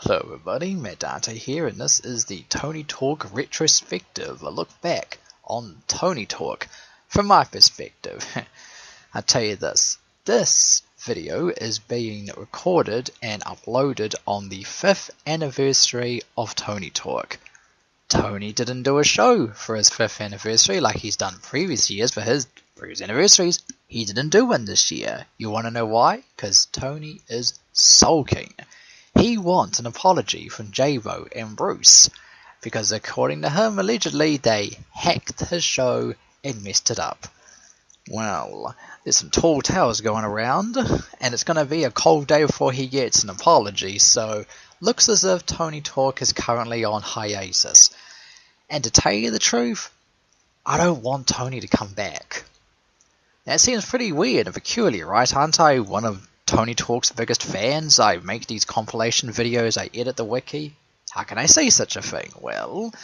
Hello everybody, Matt Dante here, and this is the TonyTalk retrospective, a look back on TonyTalk from my perspective. I tell you this video is being recorded and uploaded on the 5th anniversary of TonyTalk. Tony didn't do a show for his 5th anniversary like he's done previous years for his previous anniversaries. He didn't do one this year. You want to know why? Because Tony is sulking. He wants an apology from Jabo and Bruce, because according to him, allegedly, they hacked his show and messed it up. Well, there's some tall tales going around, and it's going to be a cold day before he gets an apology, so looks as if TonyTalk is currently on hiatus. And to tell you the truth, I don't want Tony to come back. Now, it seems pretty weird and peculiar, right? Aren't I one of TonyTalk's biggest fans? I make these compilation videos, I edit the wiki. How can I say such a thing? Well,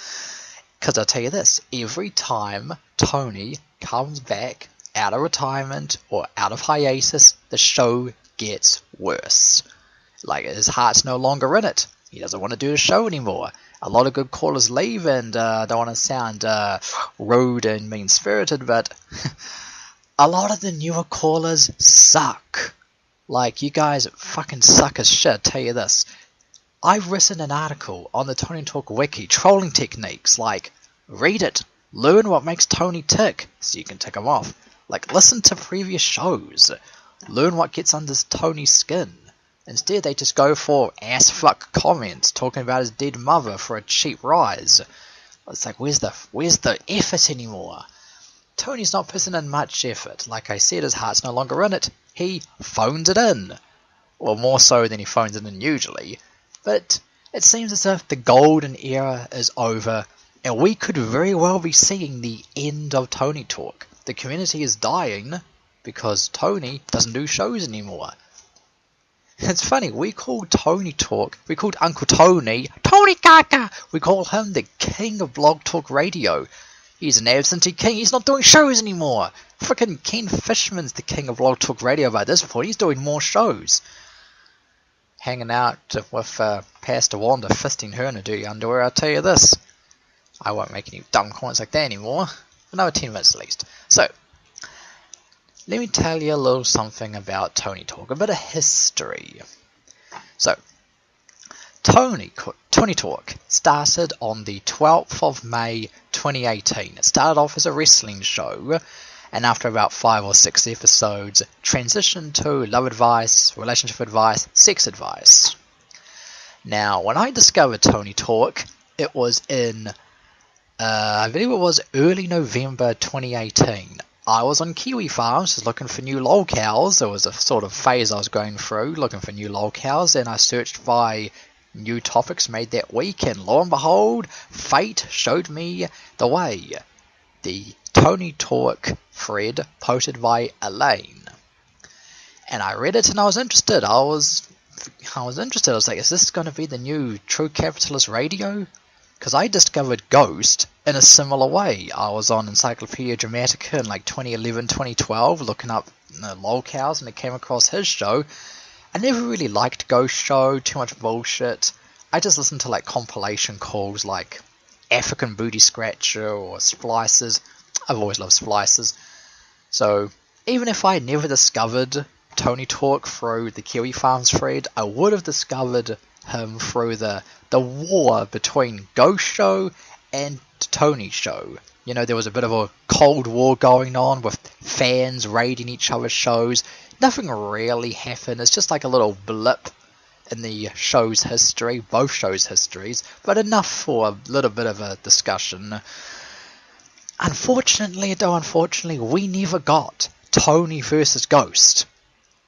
because I'll tell you this, every time Tony comes back out of retirement or out of hiatus, the show gets worse. Like, his heart's no longer in it. He doesn't want to do the show anymore. A lot of good callers leave, and I don't want to sound rude and mean-spirited, but a lot of the newer callers suck. Like, you guys fucking suck as shit, I'll tell you this. I've written an article on the TonyTalk wiki, trolling techniques, like, read it, learn what makes Tony tick, so you can tick him off. Like, listen to previous shows, learn what gets under Tony's skin. Instead, they just go for ass-fuck comments, talking about his dead mother for a cheap rise. It's like, where's the effort anymore? Tony's not putting in much effort. Like I said, his heart's no longer in it. He phones it in. Well, more so than he phones it in usually. But it seems as if the golden era is over, and we could very well be seeing the end of TonyTalk. The community is dying because Tony doesn't do shows anymore. It's funny, we called TonyTalk, we called Uncle Tony, Tony Kaka! We call him the king of blog talk radio. He's an absentee king, he's not doing shows anymore. Frickin' Ken Fishman's the king of blog talk radio by this point, he's doing more shows. Hanging out with Pastor Wanda, fisting her in her dirty underwear, I'll tell you this. I won't make any dumb comments like that anymore. Another 10 minutes at least. So, let me tell you a little something about TonyTalk, a bit of history. So, TonyTalk started on the 12th of May 2018. It started off as a wrestling show, and after about 5 or 6 episodes, transitioned to love advice, relationship advice, sex advice. Now, when I discovered TonyTalk, it was in, I believe it was early November 2018. I was on Kiwi Farms, just looking for new lolcows. There was a sort of phase I was going through, looking for new lolcows, and I searched by new topics made that week, and lo and behold, fate showed me the way. The TonyTalk thread posted by Elaine. And I read it and I was interested. I was interested. I was like, is this going to be the new True Capitalist Radio? Because I discovered Ghost in a similar way. I was on Encyclopedia Dramatica in like 2011, 2012, looking up lolcows, and I came across his show. I never really liked Ghost Show, too much bullshit. I just listened to like compilation calls like African Booty Scratcher or Splices. I've always loved Splices. So even if I never discovered TonyTalk through the Kiwi Farms thread, I would have discovered him through the war between Ghost Show and Tony Show. You know, there was a bit of a cold war going on with fans raiding each other's shows. Nothing really happened. It's just like a little blip in the show's history, both shows' histories, but enough for a little bit of a discussion. Unfortunately, we never got Tony versus Ghost.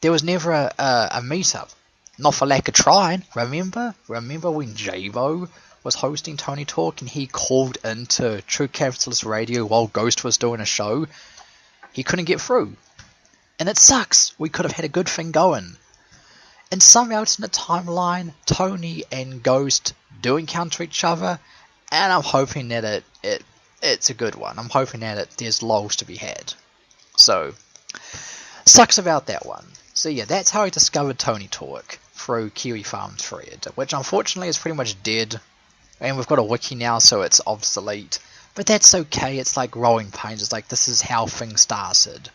There was never a meetup. Not for lack of trying. Remember when Jabo was hosting TonyTalk and he called into True Capitalist Radio while Ghost was doing a show? He couldn't get through. And it sucks. We could have had a good thing going. And somehow it's in the timeline, Tony and Ghost do encounter each other, and I'm hoping that it's a good one. I'm hoping that there's lols to be had. So, sucks about that one. So yeah, that's how I discovered TonyTalk. through Kiwi Farm thread, which unfortunately is pretty much dead, and we've got a wiki now, so it's obsolete. But that's okay, it's like growing pains, it's like this is how things started.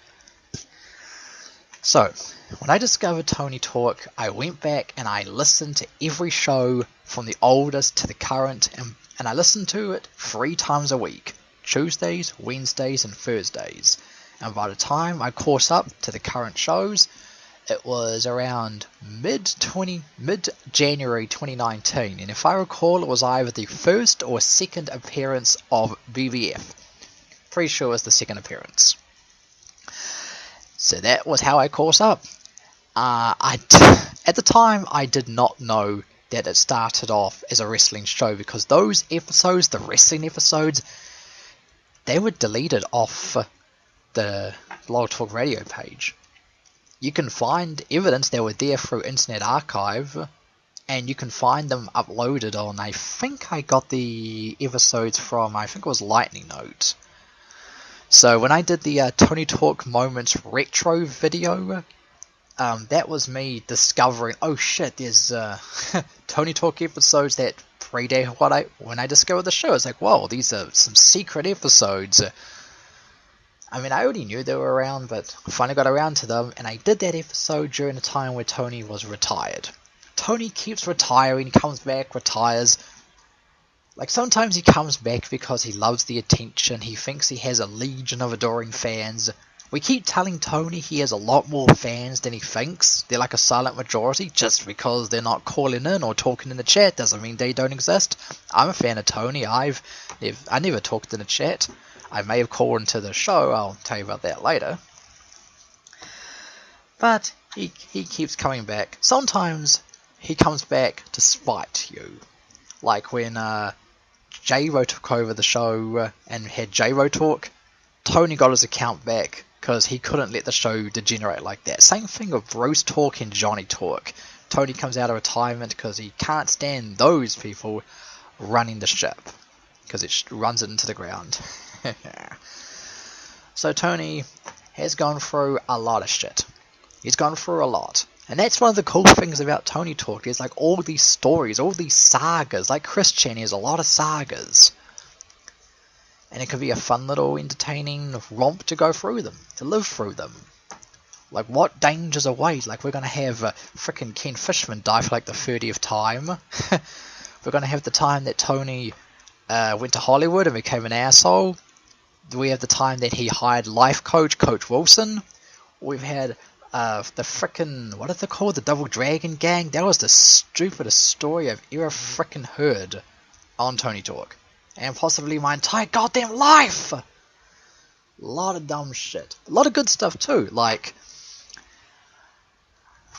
So, when I discovered TonyTalk, I went back and I listened to every show from the oldest to the current, and I listened to it 3 times a week, Tuesdays, Wednesdays and Thursdays. And by the time I caught up to the current shows, it was around mid-January 2019, and if I recall, it was either the first or second appearance of BBF. Pretty sure it was the second appearance. So that was how I caught up. At the time, I did not know that it started off as a wrestling show, because those episodes, the wrestling episodes, they were deleted off the Blog Talk Radio page. You can find evidence they were there through Internet Archive, and you can find them uploaded on, I think I got the episodes from, I think it was Lightning Note. So when I did the TonyTalk Moments retro video, that was me discovering, oh shit, there's TonyTalk episodes that predate when I discovered the show. It's like, whoa, these are some secret episodes. I mean, I already knew they were around, but I finally got around to them, and I did that episode during the time where Tony was retired. Tony keeps retiring, he comes back, retires. Like, sometimes he comes back because he loves the attention, he thinks he has a legion of adoring fans. We keep telling Tony he has a lot more fans than he thinks. They're like a silent majority. Just because they're not calling in or talking in the chat doesn't mean they don't exist. I'm a fan of Tony. I never talked in the chat. I may have called into the show. I'll tell you about that later. But he keeps coming back. Sometimes he comes back to spite you. Like when J-Ro took over the show and had J-Ro talk, Tony got his account back because he couldn't let the show degenerate like that. Same thing with Bruce Talk and Johnny Talk. Tony comes out of retirement because he can't stand those people running the ship, because it runs it into the ground. So Tony has gone through a lot of shit. He's gone through a lot. And that's one of the cool things about TonyTalk. There's like all these stories, all these sagas. Like Christian has a lot of sagas. And it could be a fun little entertaining romp to go through them, to live through them. Like, what dangers await? Like, we're going to have frickin' Ken Fishman die for like the 30th time. We're going to have the time that Tony went to Hollywood and became an asshole. We have the time that he hired life coach, Coach Wilson. We've had the frickin', what are they called? The Double Dragon Gang? That was the stupidest story I've ever frickin' heard on TonyTalk. And possibly my entire goddamn life! A lot of dumb shit. A lot of good stuff too, like...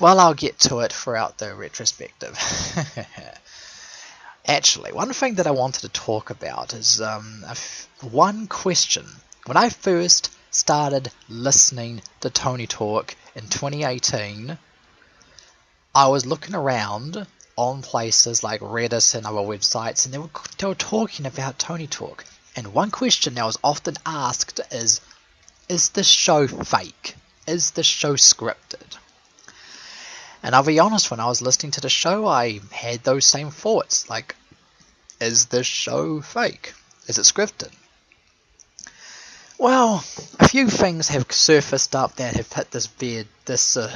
Well, I'll get to it throughout the retrospective. Actually, one thing that I wanted to talk about is one question. When I first started listening to TonyTalk in 2018, I was looking around on places like Reddit and other websites, and they were talking about TonyTalk. And one question that was often asked is this show fake? Is this show scripted? And I'll be honest, when I was listening to the show, I had those same thoughts. Like, is this show fake? Is it scripted? Well, a few things have surfaced up that have put this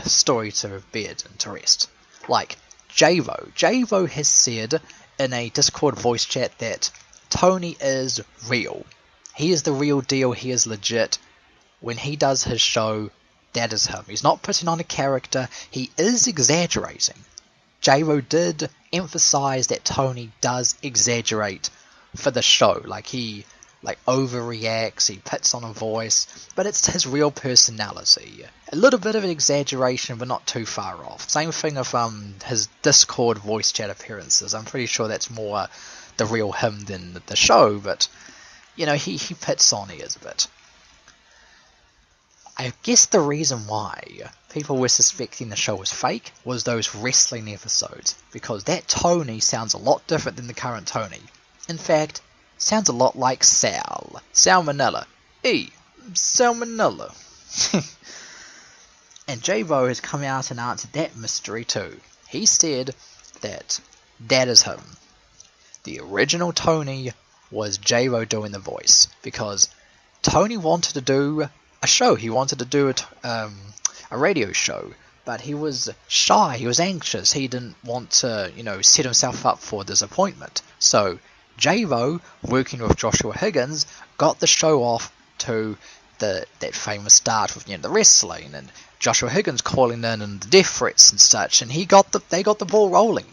story to bed and to rest. Like, J-Ro. J-Ro has said in a Discord voice chat that Tony is real. He is the real deal, he is legit. When he does his show, that is him. He's not putting on a character, he is exaggerating. J-Ro did emphasize that Tony does exaggerate for the show. Like, he overreacts, he puts on a voice, but it's his real personality. A little bit of an exaggeration, but not too far off. Same thing with his Discord voice chat appearances. I'm pretty sure that's more the real him than the show, but, you know, he puts on ears a bit. I guess the reason why people were suspecting the show was fake was those wrestling episodes, because that Tony sounds a lot different than the current Tony. In fact, sounds a lot like Salmonella. Salmonella. And J-Ro has come out and answered that mystery too. He said that is him. The original Tony was J-Ro doing the voice, because Tony wanted to do a show. He wanted to do a radio show, but he was shy, he was anxious, he didn't want to, set himself up for disappointment. So J-Ro, working with Joshua Higgins, got the show off to that famous start with the wrestling, and Joshua Higgins calling in and the death threats and such, and they got the ball rolling.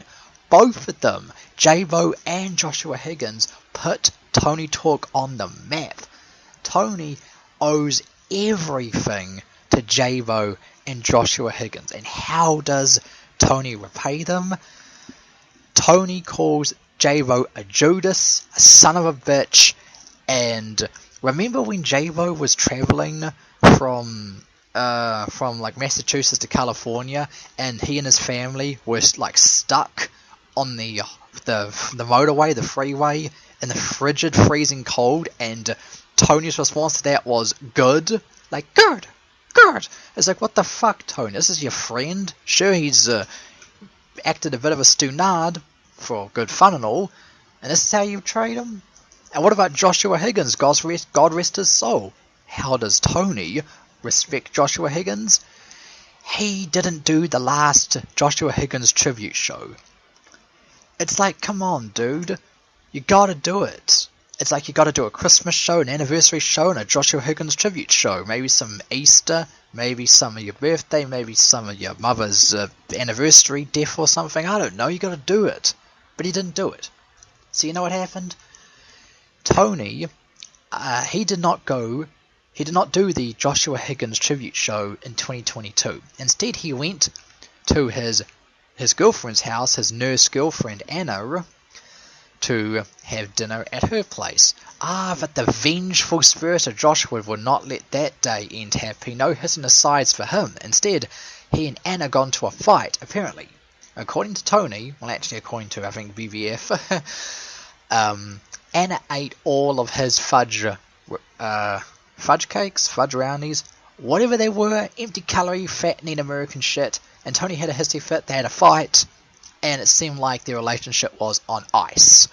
Both of them, J-Ro and Joshua Higgins, put TonyTalk on the map. Tony owes everything to J-Ro and Joshua Higgins. And how does Tony repay them? Tony calls J-Ro a Judas, a son of a bitch, and remember when J-Ro was traveling from like Massachusetts to California, and he and his family were like stuck on the motorway, the freeway, in the frigid, freezing cold, and Tony's response to that was good. Like, good. It's like, what the fuck, Tony? This is your friend. Sure, he's acted a bit of a stunard for good fun and all, and this is how you treat him? And what about Joshua Higgins? God rest his soul. How does Tony respect Joshua Higgins? He didn't do the last Joshua Higgins tribute show. It's like, come on, dude. You gotta do it. It's like you gotta do a Christmas show, an anniversary show, and a Joshua Higgins tribute show. Maybe some Easter, maybe some of your birthday, maybe some of your mother's anniversary, death or something. I don't know, you gotta do it. But he didn't do it. So you know what happened? Tony, he did not do the Joshua Higgins tribute show in 2022. Instead, he went to his girlfriend's house, his nurse girlfriend Anna, to have dinner at her place. But the vengeful spirit of Joshua would not let that day end happy. No hitting the sides for him. Instead, he and Anna got into a fight, apparently. According to Tony, well actually according to I think BVF, Anna ate all of his fudge cakes, fudge brownies, whatever they were, empty calorie, fattening American shit, and Tony had a hissy fit, they had a fight, and it seemed like their relationship was on ice,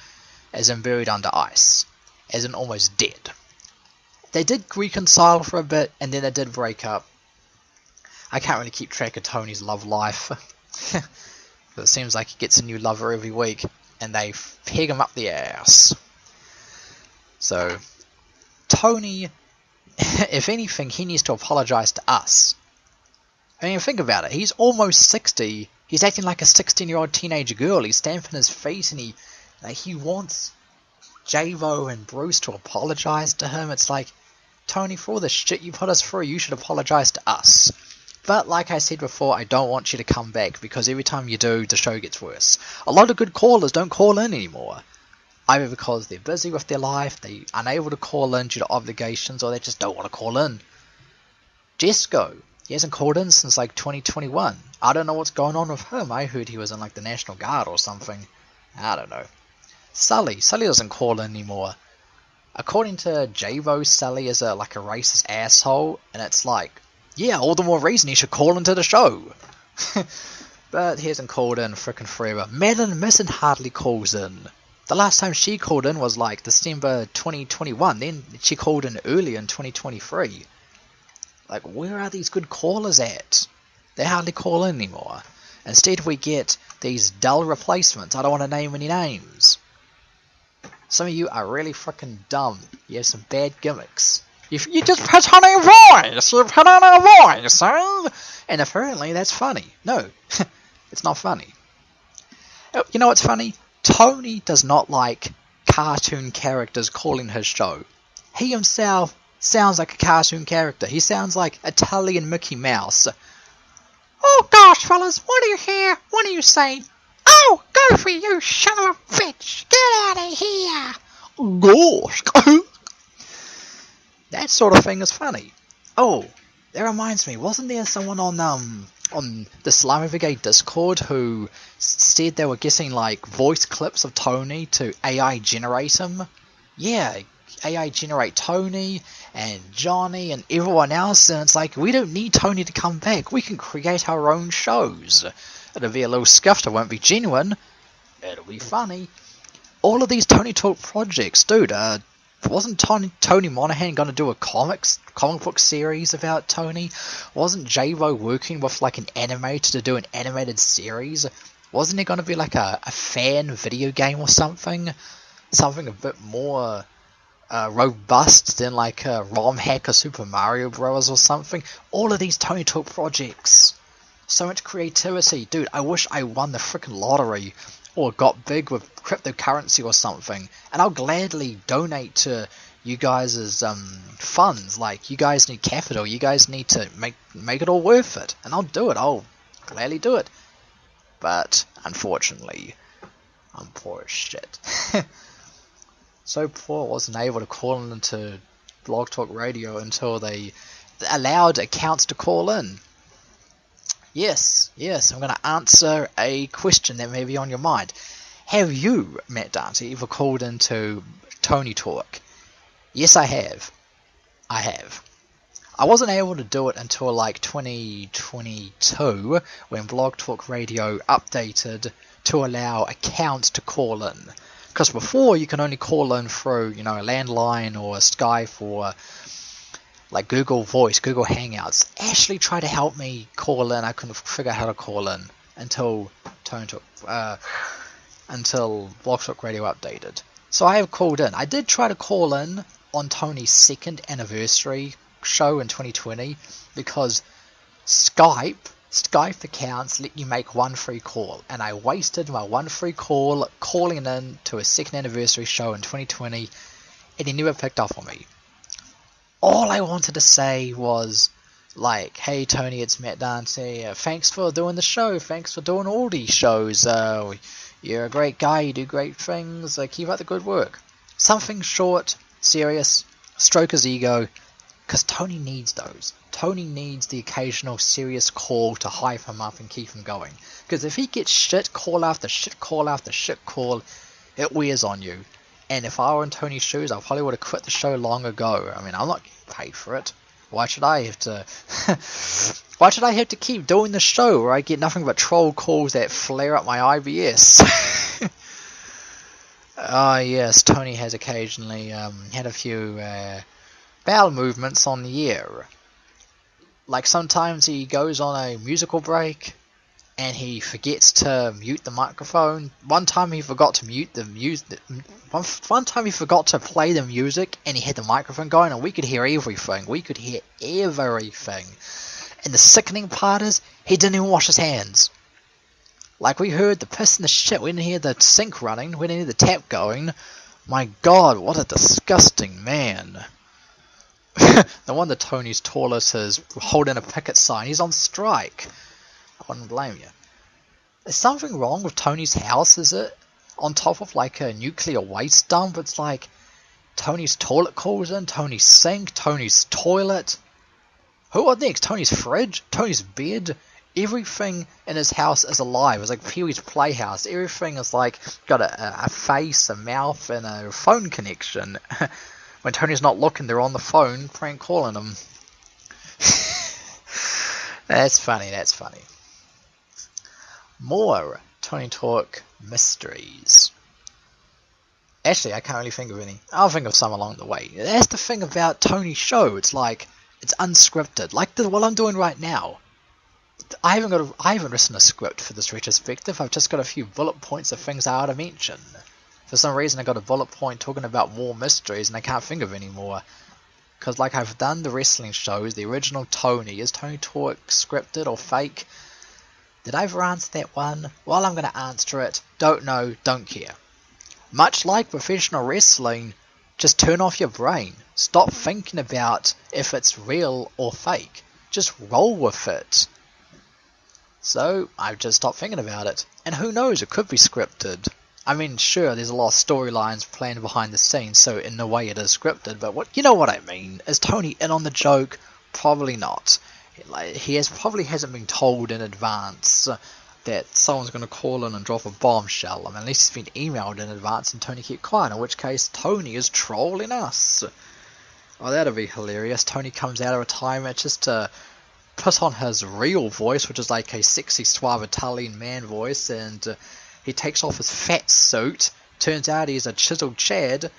as in buried under ice, as in almost dead. They did reconcile for a bit, and then they did break up. I can't really keep track of Tony's love life, but it seems like he gets a new lover every week, and they peg him up the ass. So, Tony, if anything, he needs to apologize to us. I mean, think about it. He's almost 60. He's acting like a 16-year-old teenage girl. He's stamping his feet, and he wants J-Ro and Bruce to apologize to him. It's like, Tony, for all the shit you put us through, you should apologize to us. But like I said before, I don't want you to come back, because every time you do, the show gets worse. A lot of good callers don't call in anymore. Either because they're busy with their life, they're unable to call in due to obligations, or they just don't want to call in. Jesco, he hasn't called in since like 2021. I don't know what's going on with him. I heard he was in like the National Guard or something. I don't know. Sully doesn't call in anymore. According to J-Ro, Sully is like a racist asshole, and it's like, yeah, all the more reason he should call into the show. But he hasn't called in frickin' forever. Madeline Misson hardly calls in. The last time she called in was like December 2021. Then she called in earlier in 2023. Like, where are these good callers at? They hardly call in anymore. Instead, we get these dull replacements. I don't want to name any names. Some of you are really freaking dumb. You have some bad gimmicks. You just put on a voice. You put on a voice, huh? And apparently that's funny. No, it's not funny. You know what's funny? Tony does not like cartoon characters calling his show. He himself sounds like a cartoon character. He sounds like Italian Mickey Mouse. Oh gosh, fellas, what do you hear? What do you say? Oh, go for you, son of a bitch! Get out of here! Gosh! That sort of thing is funny. Oh, that reminds me, wasn't there someone on the Slimy Brigade Discord who said they were getting like voice clips of Tony to AI generate him? Yeah, AI generate Tony and Johnny and everyone else, and it's like, we don't need Tony to come back. We can create our own shows. It'll be a little scuffed, it won't be genuine. It'll be funny. All of these Tony Talk projects, dude, wasn't Tony Monahan going to do a comic book series about Tony? Wasn't J-Ro working with like an animator to do an animated series? Wasn't it going to be like a fan video game or something? Something a bit more robust than like a ROM hack or Super Mario Bros. Or something? All of these Tony Talk projects. So much creativity. Dude, I wish I won the frickin' lottery or got big with cryptocurrency or something, and I'll gladly donate to you guys' funds. Like, you guys need capital, you guys need to make it all worth it, and I'll do it. I'll gladly do it. But unfortunately, I'm poor as shit. So poor, I wasn't able to call into Blog Talk Radio until they allowed accounts to call in. Yes, I'm going to answer a question that may be on your mind. Have you, Matt Dante, ever called into Tony Talk? Yes, I have. I wasn't able to do it until like 2022 when Blog Talk Radio updated to allow accounts to call in. Because before you can only call in through, a landline or a Skype or like Google Voice, Google Hangouts. Ashley tried to help me call in. I couldn't figure out how to call in until until Blog Talk Radio updated. So I have called in. I did try to call in on Tony's 2nd anniversary show in 2020 because Skype accounts let you make one free call, and I wasted my one free call calling in to a 2nd anniversary show in 2020, and he never picked up on me. All I wanted to say was, like, hey Tony, it's Matt Dante, thanks for doing the show, thanks for doing all these shows, you're a great guy, you do great things, keep up the good work. Something short, serious, stroke his ego, because Tony needs those. Tony needs the occasional serious call to hype him up and keep him going. Because if he gets shit call after shit call after shit call, it wears on you. And if I were in Tony's shoes, I probably would have quit the show long ago. I mean, I'm not getting paid for it. Why should I have to? Why should I have to keep doing the show where I get nothing but troll calls that flare up my IBS? Yes, Tony has occasionally had a few bowel movements on the air. Like sometimes he goes on a musical break and he forgets to mute the microphone. One time he forgot to mute the music. One time he forgot to play the music and he had the microphone going and we could hear everything. And the sickening part is he didn't even wash his hands. Like, we heard the piss and the shit. We didn't hear the sink running. We didn't hear the tap going. My God, what a disgusting man. No wonder Tony's toilet is holding a picket sign. He's on strike. I wouldn't blame you. Is something wrong with Tony's house, is it? On top of like a nuclear waste dump? It's like Tony's toilet calls in, Tony's sink, Tony's toilet. Who are next? Tony's fridge? Tony's bed? Everything in his house is alive. It's like Pee-wee's Playhouse. Everything is like got a face, a mouth, and a phone connection. When Tony's not looking, they're on the phone prank calling him. That's funny. More Tony Talk mysteries. Actually, I can't really think of any. I'll think of some along the way. That's the thing about Tony's show. It's like, it's unscripted. Like what I'm doing right now. I haven't written a script for this retrospective. I've just got a few bullet points of things I ought to mention. For some reason I got a bullet point talking about more mysteries and I can't think of any more. Because like I've done the wrestling shows, the original Tony. Is Tony Talk scripted or fake? Did I ever answer that one? Well, I'm going to answer it. Don't know, don't care. Much like professional wrestling, just turn off your brain. Stop thinking about if it's real or fake. Just roll with it. So, I've just stopped thinking about it. And who knows, it could be scripted. I mean, sure, there's a lot of storylines planned behind the scenes, so in a way it is scripted, but you know what I mean. Is Tony in on the joke? Probably not. He probably hasn't been told in advance that someone's going to call in and drop a bombshell. I mean, unless he's been emailed in advance and Tony kept quiet, in which case Tony is trolling us. Oh, that'd be hilarious. Tony comes out of retirement just to put on his real voice, which is like a sexy, suave Italian man voice, and he takes off his fat suit. Turns out he's a chiseled Chad,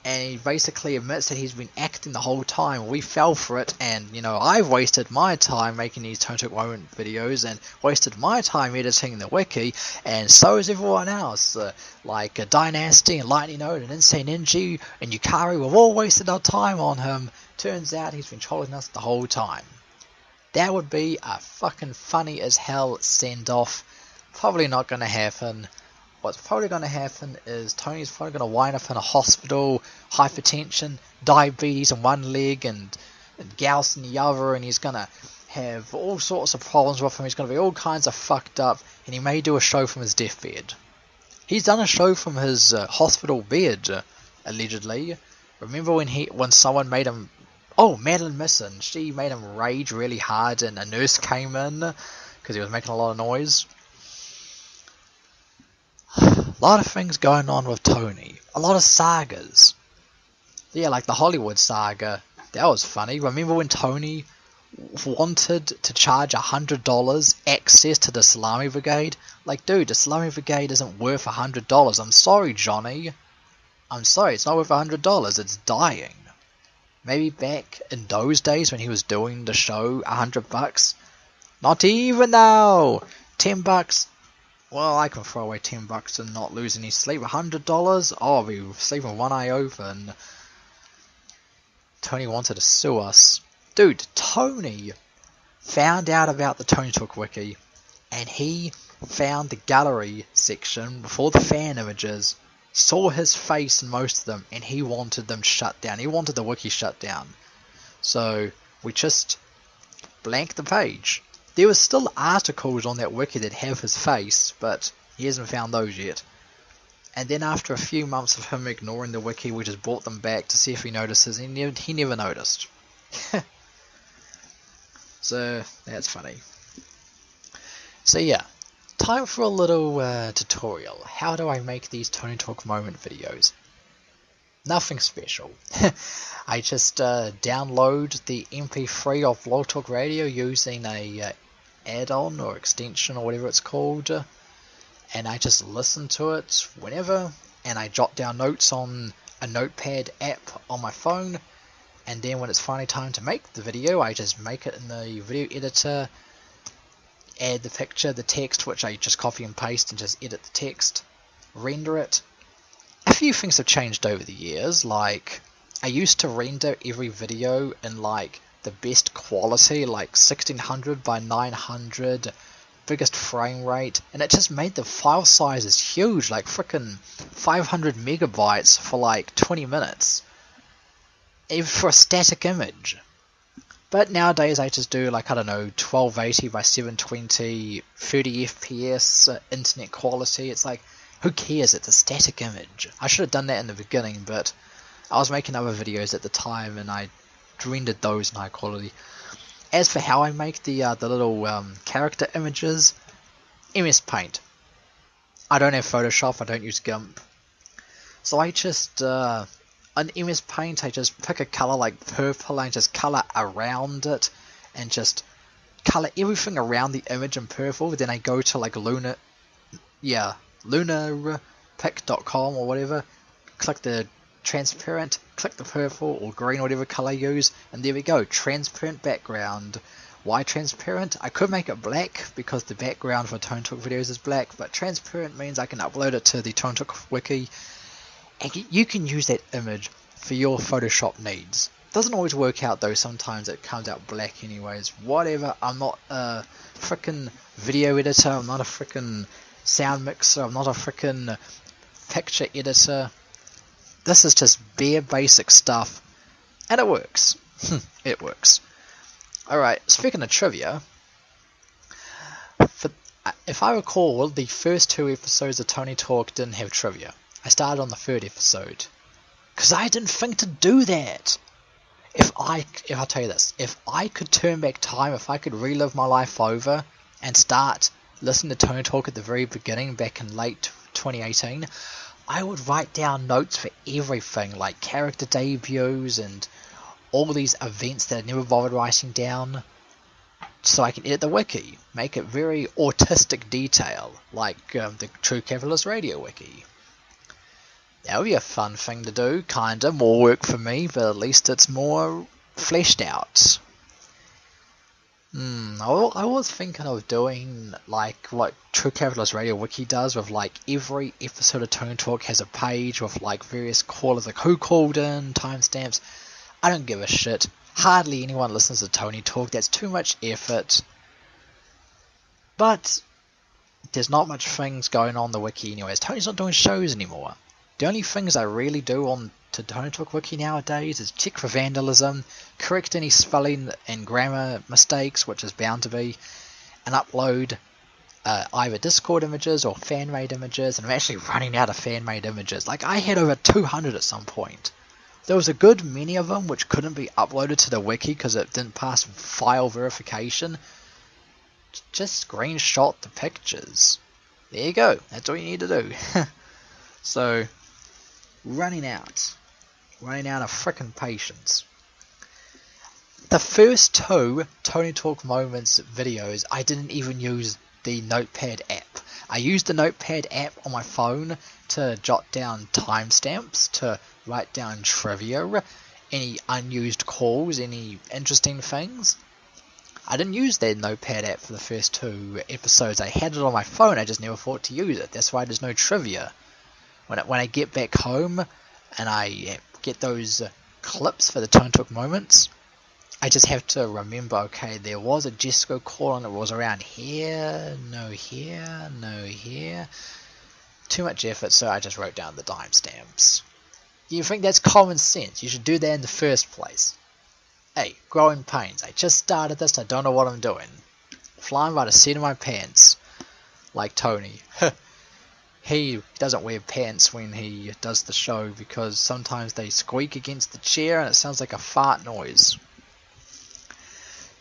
and he basically admits that he's been acting the whole time. We fell for it, and you know, I've wasted my time making these TonyTalk moment videos, and wasted my time editing the wiki, and so is everyone else. Like Dynasty and Lightning Node and Insane Ninja and Yukari, we've all wasted our time on him. Turns out he's been trolling us the whole time. That would be a fucking funny as hell send off. Probably not going to happen. What's probably going to happen is Tony's probably going to wind up in a hospital, hypertension, diabetes in one leg and gout in the other, and he's going to have all sorts of problems with him. He's going to be all kinds of fucked up, and he may do a show from his deathbed. He's done a show from his hospital bed, allegedly. Remember when someone made him... Oh, Madeline Misson. She made him rage really hard, and a nurse came in because he was making a lot of noise. A lot of things going on with Tony. A lot of sagas. Yeah, like the Hollywood saga. That was funny. Remember when Tony wanted to charge $100 access to the Salami Brigade? Like, dude, the Salami Brigade isn't worth $100. I'm sorry, Johnny. I'm sorry, it's not worth $100. It's dying. Maybe back in those days when he was doing the show, $100. Not even now. $10. Well, I can throw away $10 and not lose any sleep. $100? Oh, I'll be sleeping with one eye open. Tony wanted to sue us. Dude, Tony found out about the TonyTalk wiki, and he found the gallery section before the fan images, saw his face in most of them, and he wanted them shut down. He wanted the wiki shut down. So we just blanked the page. There were still articles on that wiki that have his face, but he hasn't found those yet. And then after a few months of him ignoring the wiki, we just brought them back to see if he notices, and he never noticed. So that's funny. So yeah, time for a little tutorial. How do I make these TonyTalk moment videos? Nothing special. I just download the MP3 of Blog Talk Radio using a add-on or extension or whatever it's called, and I just listen to it whenever, and I jot down notes on a notepad app on my phone, and then when it's finally time to make the video, I just make it in the video editor, add the picture, the text, which I just copy and paste and just edit the text, render it. A few things have changed over the years, like I used to render every video in like the best quality, like 1600 by 900, biggest frame rate, and it just made the file sizes huge, like frickin' 500 megabytes for like 20 minutes, even for a static image. But nowadays I just do like, I don't know, 1280 by 720, 30 FPS, internet quality. It's like, who cares, it's a static image. I should have done that in the beginning, but I was making other videos at the time and I rendered those in high quality. As for how I make the little character images, MS Paint. I don't have Photoshop, I don't use GIMP. So I just, on MS Paint, I just pick a color like purple and just color around it, and just color everything around the image in purple. Then I go to like lunarpic.com or whatever, click the transparent, click the purple or green, whatever color I use, and there we go, transparent background. Why transparent? I could make it black because the background for TonyTalk videos is black, but transparent means I can upload it to the TonyTalk wiki and you can use that image for your Photoshop needs. Doesn't always work out though, sometimes it comes out black anyways. Whatever, I'm not a frickin' video editor, I'm not a frickin' sound mixer, I'm not a frickin' picture editor. This is just bare basic stuff, and it works. It works. Alright, speaking of trivia, if I recall, the first 2 episodes of TonyTalk didn't have trivia. I started on the 3rd episode, because I didn't think to do that. If I'll tell you this, if I could turn back time, if I could relive my life over, and start listening to TonyTalk at the very beginning, back in late 2018, I would write down notes for everything, like character debuts and all these events that I never bothered writing down. so I can edit the wiki, make it very autistic detail, like the True Capitalist Radio wiki. That would be a fun thing to do, kinda. More work for me, but at least it's more fleshed out. I was thinking of doing like what True Capitalist Radio Wiki does, with like every episode of TonyTalk has a page with like various callers, like who called in, timestamps. I don't give a shit. Hardly anyone listens to TonyTalk. That's too much effort. But there's not much things going on the wiki anyways. Tony's not doing shows anymore. The only things I really do on to TonyTalk Wiki nowadays is check for vandalism, correct any spelling and grammar mistakes, which is bound to be, and upload either Discord images or fan-made images, and I'm actually running out of fan-made images. Like, I had over 200 at some point. There was a good many of them which couldn't be uploaded to the wiki because it didn't pass file verification. Just screenshot the pictures. There you go. That's all you need to do. So, running out of frickin' patience. The first two TonyTalk Moments videos, I didn't even use the Notepad app. I used the Notepad app on my phone to jot down timestamps, to write down trivia, any unused calls, any interesting things. I didn't use the Notepad app for the first two episodes. I had it on my phone, I just never thought to use it. That's why there's no trivia. When I get back home and I get those clips for the TonyTalk Moments, I just have to remember, okay, there was a Jesco call and it was around here, no here, no here. Too much effort, so I just wrote down the timestamps. You think that's common sense? You should do that in the first place. Hey, growing pains. I just started this, I don't know what I'm doing. Flying by the seat of my pants. Like Tony. He doesn't wear pants when he does the show because sometimes they squeak against the chair and it sounds like a fart noise.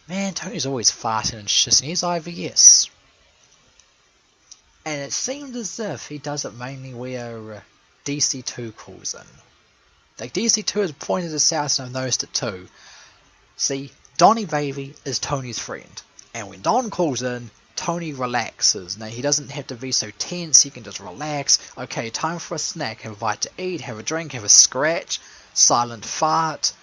Man, Tony's always farting and shitting his IVS. And it seemed as if he does it mainly where DC2 calls in. Like, DC2 has pointed this out and I've noticed it too. See, Donny Baby is Tony's friend. And when Don calls in, Tony relaxes. Now, he doesn't have to be so tense, he can just relax. Okay, time for a snack, have a bite to eat, have a drink, have a scratch, silent fart.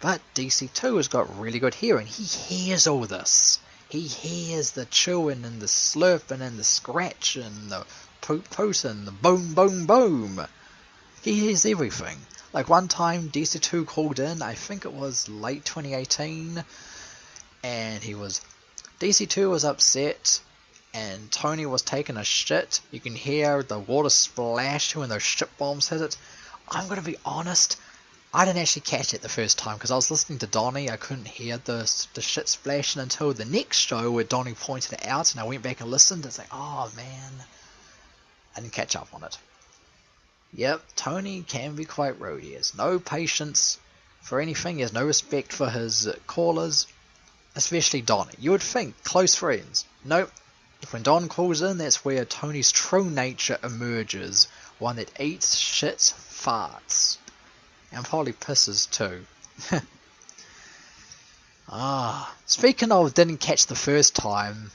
But DC2 has got really good hearing. He hears all this. He hears the chewing and the slurping and the scratching, the poot-pooting, the boom, boom, boom. He hears everything. Like one time, DC2 called in, I think it was late 2018, and DC2 was upset, and Tony was taking a shit. You can hear the water splash when those shit bombs hit it. I'm going to be honest, I didn't actually catch it the first time because I was listening to Donny. I couldn't hear the shit splashing until the next show where Donny pointed it out, and I went back and listened. It's like, oh man, I didn't catch up on it. Yep, Tony can be quite rude. He has no patience for anything. He has no respect for his callers, especially Donny. You would think close friends. Nope. When Don calls in, that's where Tony's true nature emerges. One that eats, shits, farts. And probably pisses too. Speaking of didn't catch the first time,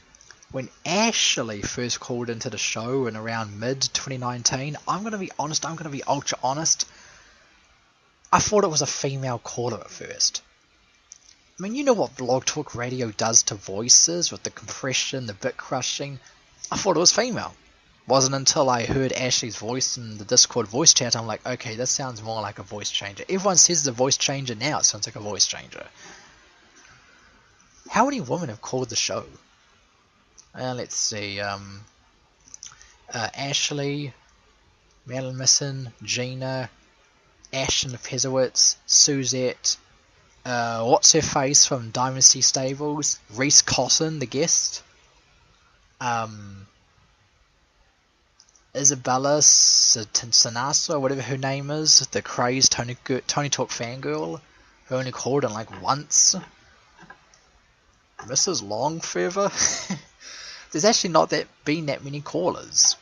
when Ashley first called into the show in around mid-2019, I'm going to be honest, I'm going to be ultra honest, I thought it was a female caller at first. I mean, you know what Blog Talk Radio does to voices with the compression, the bit crushing. I thought it was female. Wasn't until I heard Ashley's voice in the Discord voice chat, I'm like, okay, this sounds more like a voice changer. Everyone says it's a voice changer now, it sounds like a voice changer. How many women have called the show? Let's see, Ashley, Madeline Misson, Gina, Ashton Pezowitz, Suzette, what's her face from Dynasty Stables, Reese Cotton, the guest, Isabella Sanasa, whatever her name is, the crazed TonyTalk fangirl, who only called in like once, Mrs. Longfeather. There's actually not been that many callers.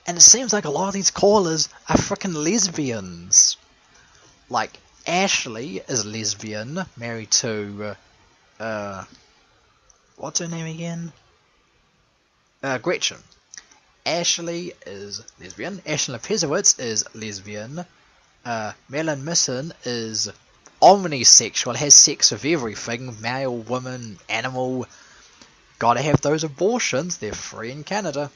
And it seems like a lot of these callers are freaking lesbians. Like, Ashley is lesbian, married to What's her name again? Gretchen. Ashley is lesbian. Ashley Pesowitz is lesbian. Melon Misson is omnisexual, has sex with everything, male, woman, animal. Gotta have those abortions, they're free in Canada.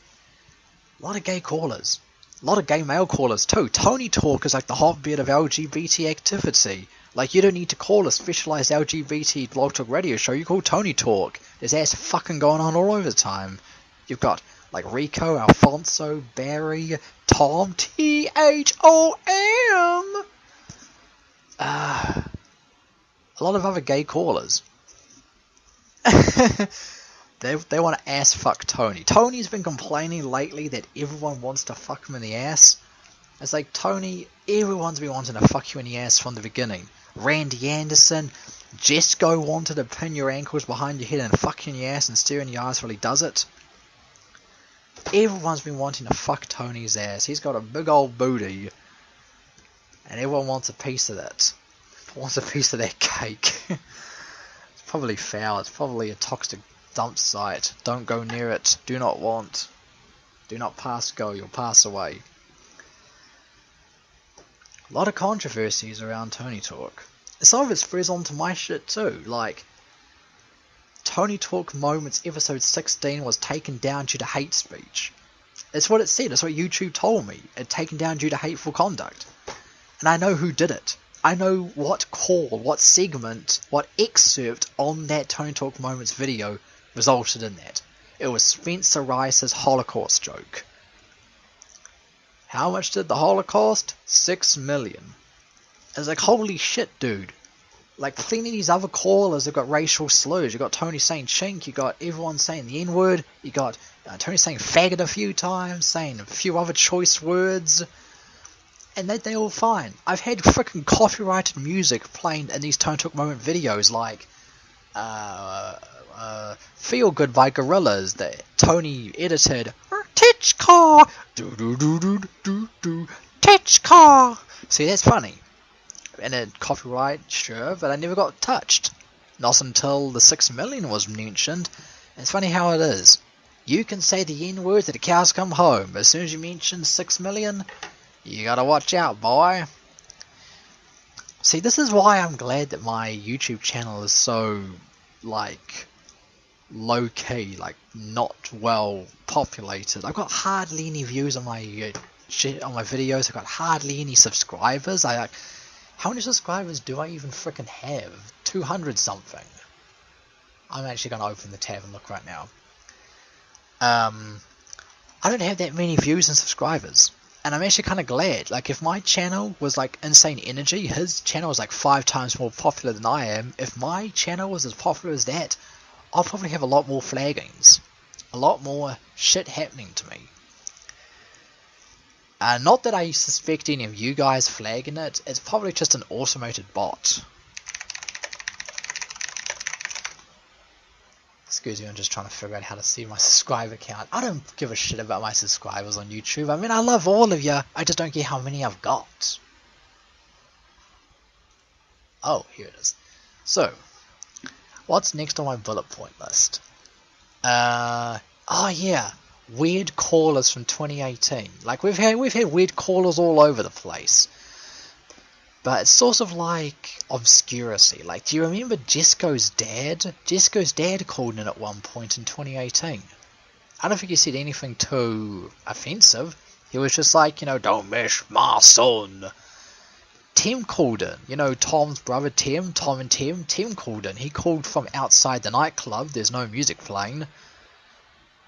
A lot of gay callers. A lot of gay male callers too. TonyTalk is like the hotbed of LGBT activity. Like, you don't need to call a specialised LGBT blog talk radio show, you call TonyTalk. There's ass fucking going on all over the time. You've got like Rico, Alfonso, Barry, Tom, THOM. A lot of other gay callers. They want to ass fuck Tony. Tony's been complaining lately that everyone wants to fuck him in the ass. It's like, Tony, everyone's been wanting to fuck you in the ass from the beginning. Randy Anderson, Jesco wanted to pin your ankles behind your head and fuck you in the ass and stare in your eyes while he does it. Everyone's been wanting to fuck Tony's ass. He's got a big old booty. And everyone wants a piece of it. Wants a piece of that cake. It's probably foul. It's probably a toxic dump site. Don't go near it. Do not want. Do not pass go. You'll pass away. A lot of controversies around TonyTalk. Some of it spreads onto my shit too. Like, TonyTalk Moments episode 16 was taken down due to hate speech. That's what it said. That's what YouTube told me. It taken down due to hateful conduct. And I know who did it. I know what call, what segment, what excerpt on that TonyTalk Moments video resulted in that. It was Spencer Rice's Holocaust joke. How much did the Holocaust? 6 million. It's like, holy shit, dude. Like, plenty of these other callers have got racial slurs. You got Tony saying chink, you got everyone saying the N-word, you got Tony saying faggot a few times, saying a few other choice words, and they all fine. I've had freaking copyrighted music playing in these TonyTalk Moment videos, like Feel Good by Gorillaz that Tony edited. Titch car, do do do do do do, titch car. See, that's funny. And a copyright, sure, but I never got touched. Not until the 6 million was mentioned. And it's funny how it is. You can say the N-word till the cows come home, but as soon as you mention 6 million, you gotta watch out, boy. See, this is why I'm glad that my YouTube channel is so, like, low-key, like, not well populated. I've got hardly any views on my videos. I've got hardly any subscribers. How many subscribers do I even freaking have? 200 something. I'm actually going to open the tab and look right now. I don't have that many views and subscribers. And I'm actually kind of glad. Like, if my channel was like Insane Energy, his channel is like 5 times more popular than I am. If my channel was as popular as that, I'll probably have a lot more flaggings. A lot more shit happening to me. Not that I suspect any of you guys flagging it, it's probably just an automated bot. Excuse me, I'm just trying to figure out how to see my subscriber count. I don't give a shit about my subscribers on YouTube. I mean, I love all of you, I just don't care how many I've got. Oh, here it is. So, what's next on my bullet point list? Oh yeah. Weird callers from 2018. Like, we've had weird callers all over the place. But it's sort of like obscuracy. Like, do you remember Jesco's dad? Jesco's dad called in at one point in 2018. I don't think he said anything too offensive. He was just like, don't mess my son. Tim called in. Tom's brother Tim, Tom and Tim. Tim called in. He called from outside the nightclub. There's no music playing.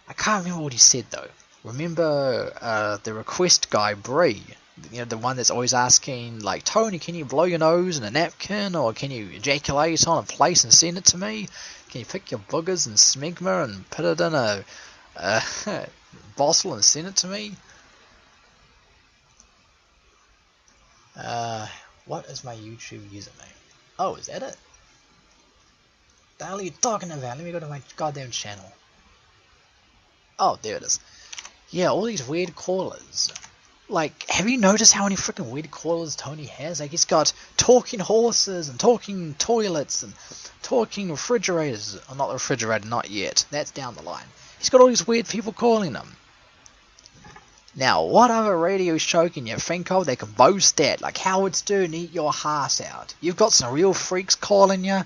I can't remember what he said though. Remember the request guy, Bree? The one that's always asking, like, Tony, can you blow your nose in a napkin? Or can you ejaculate on a place and send it to me? Can you pick your boogers and smegma and put it in a bottle and send it to me? What is my YouTube username? Oh, is that it? The hell are you talking about? Let me go to my goddamn channel. Oh, there it is. Yeah, all these weird callers. Like, have you noticed how many freaking weird callers Tony has? Like, he's got talking horses and talking toilets and talking refrigerators. Oh, not the refrigerator, not yet. That's down the line. He's got all these weird people calling him. Now, what other radio show can you think of that can boast that? Like Howard Stern, eat your heart out. You've got some real freaks calling you?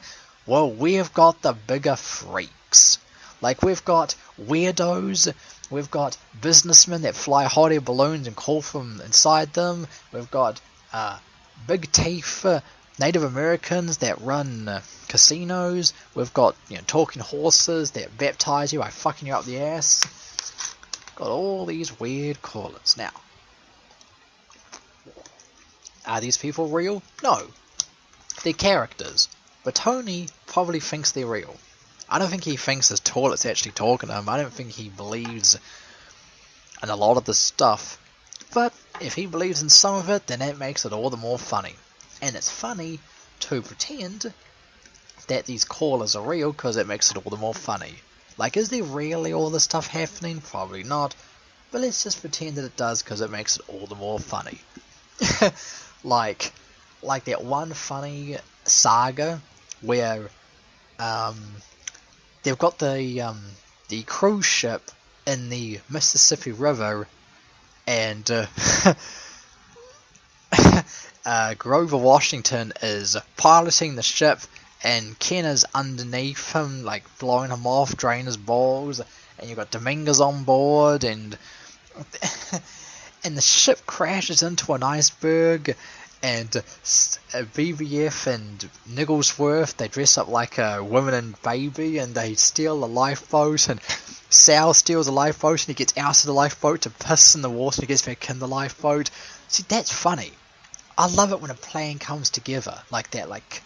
Well, we've got the bigger freaks. Like, we've got weirdos. We've got businessmen that fly hot air balloons and call from inside them. We've got big teeth Native Americans that run casinos. We've got talking horses that baptize you by fucking you up the ass. Got all these weird callers. Now, are these people real? No. They're characters. But Tony probably thinks they're real. I don't think he thinks his toilet's actually talking to him. I don't think he believes in a lot of this stuff. But if he believes in some of it, then that makes it all the more funny. And it's funny to pretend that these callers are real because it makes it all the more funny. Like, is there really all this stuff happening? Probably not. But let's just pretend that it does because it makes it all the more funny. like that one funny saga where they've got the cruise ship in the Mississippi River, and Grover Washington is piloting the ship, and Ken is underneath him, like blowing him off, draining his balls, and you've got Dominguez on board, and the ship crashes into an iceberg, and BBF and Nigglesworth, they dress up like a woman and baby, and they steal a lifeboat, and Sal steals a lifeboat, and he gets out of the lifeboat to piss in the water, and he gets back in the lifeboat. See, that's funny. I love it when a plan comes together like that, like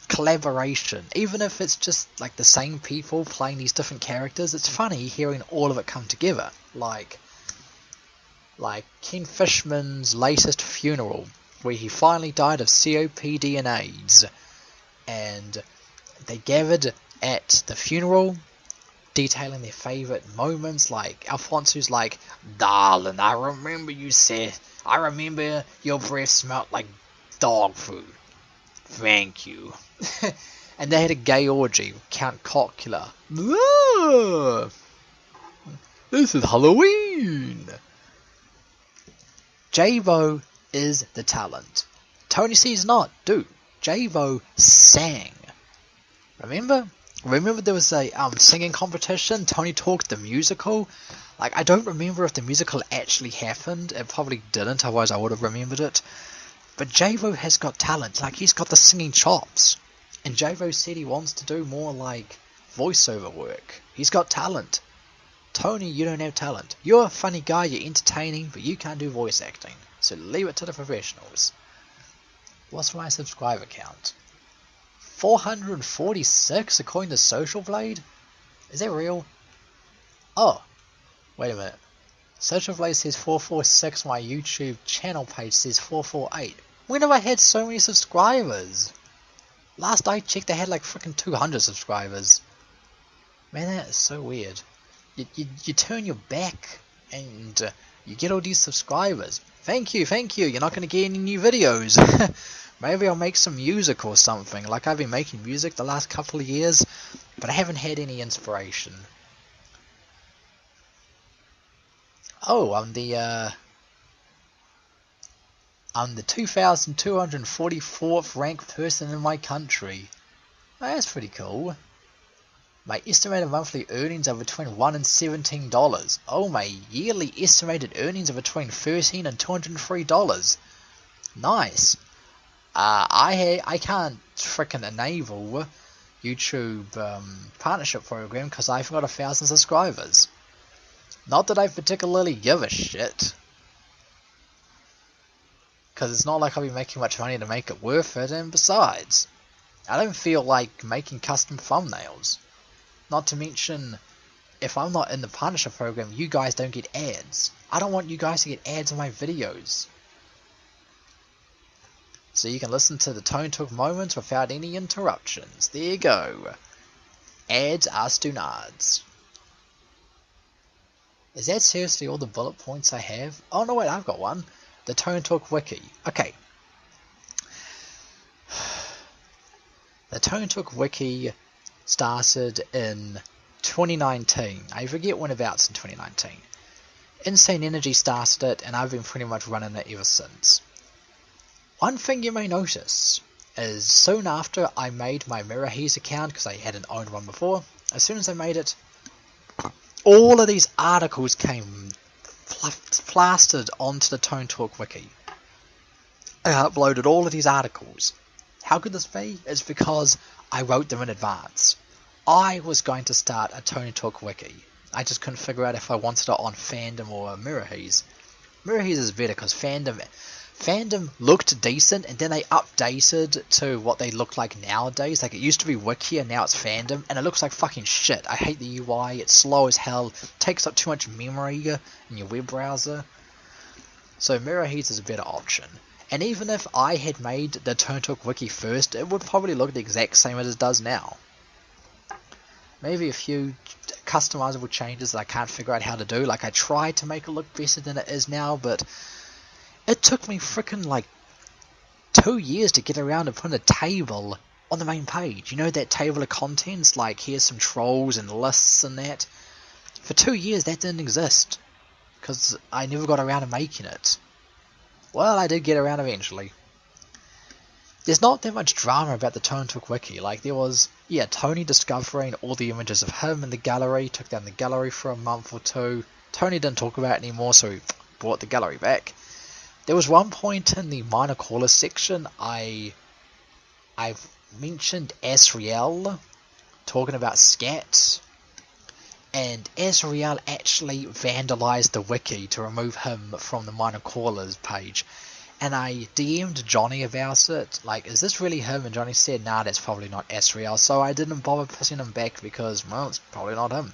collaboration. Even if it's just like the same people playing these different characters, it's funny hearing all of it come together. Like Ken Fishman's latest funeral, where he finally died of COPD and AIDS, and they gathered at the funeral, detailing their favourite moments. Like Alfonso's like, "Darling, I remember your breath smelled like dog food. Thank you." And they had a gay orgy with Count Cocula. Ah, this is Halloween. J-Bo is the talent. Tony C's not. Dude, J-Bo sang. Remember there was a singing competition, TonyTalk the musical? Like, I don't remember if the musical actually happened. It probably didn't, otherwise I would have remembered it. But J-Bo has got talent. Like, he's got the singing chops. And J-Bo said he wants to do more, like, voiceover work. He's got talent. Tony, you don't have talent. You're a funny guy, you're entertaining, but you can't do voice acting. So leave it to the professionals. What's my subscriber count? 446 according to Social Blade? Is that real? Oh, wait a minute. Social Blade says 446, my YouTube channel page says 448. When have I had so many subscribers? Last I checked I had like freaking 200 subscribers. Man, that is so weird. You turn your back and you get all these subscribers. Thank you, you're not going to get any new videos. Maybe I'll make some music or something. Like, I've been making music the last couple of years, but I haven't had any inspiration. Oh, I'm the 2,244th ranked person in my country. Oh, that's pretty cool. My estimated monthly earnings are between $1 and $17. Oh, my yearly estimated earnings are between $13 and $203. Nice. I can't frickin' enable YouTube partnership program because I've got 1,000 subscribers. Not that I particularly give a shit, because it's not like I'll be making much money to make it worth it, and besides, I don't feel like making custom thumbnails. Not to mention, if I'm not in the partnership program, you guys don't get ads. I don't want you guys to get ads on my videos. So you can listen to the TonyTalk moments without any interruptions. There you go. Ads are do nots. Is that seriously all the bullet points I have? Oh no, wait, I've got one. The TonyTalk Wiki. Okay. The TonyTalk Wiki started in 2019. I forget when abouts in 2019. Insane Energy started it, and I've been pretty much running it ever since. One thing you may notice is soon after I made my Mirrorhees account, because I hadn't owned one before, as soon as I made it, all of these articles came plastered onto the TonyTalk Wiki. I uploaded all of these articles. How could this be? It's because I wrote them in advance. I was going to start a TonyTalk Wiki. I just couldn't figure out if I wanted it on Fandom or Mirrorhees. Mirrorhees is better because Fandom looked decent, and then they updated to what they look like nowadays. Like, it used to be Wiki and now it's Fandom, and it looks like fucking shit. I hate the UI, it's slow as hell, takes up too much memory in your web browser. So Mirrorhees is a better option. And even if I had made the TonyTalk Wiki first, it would probably look the exact same as it does now. Maybe a few customizable changes that I can't figure out how to do. Like, I tried to make it look better than it is now, but it took me frickin' like 2 years to get around to put a table on the main page. You know, that table of contents, like here's some trolls and lists and that. For 2 years that didn't exist, because I never got around to making it. Well, I did get around eventually. There's not that much drama about the TonyTalk Wiki. Like, there was, yeah, Tony discovering all the images of him in the gallery, took down the gallery for a month or two. Tony didn't talk about it anymore, so he brought the gallery back. There was one point in the minor callers section I've mentioned Asriel talking about scats, and Asriel actually vandalized the wiki to remove him from the minor callers page. And I DM'd Johnny about it, like, is this really him? And Johnny said, nah, that's probably not Asriel. So I didn't bother pissing him back because, well, it's probably not him.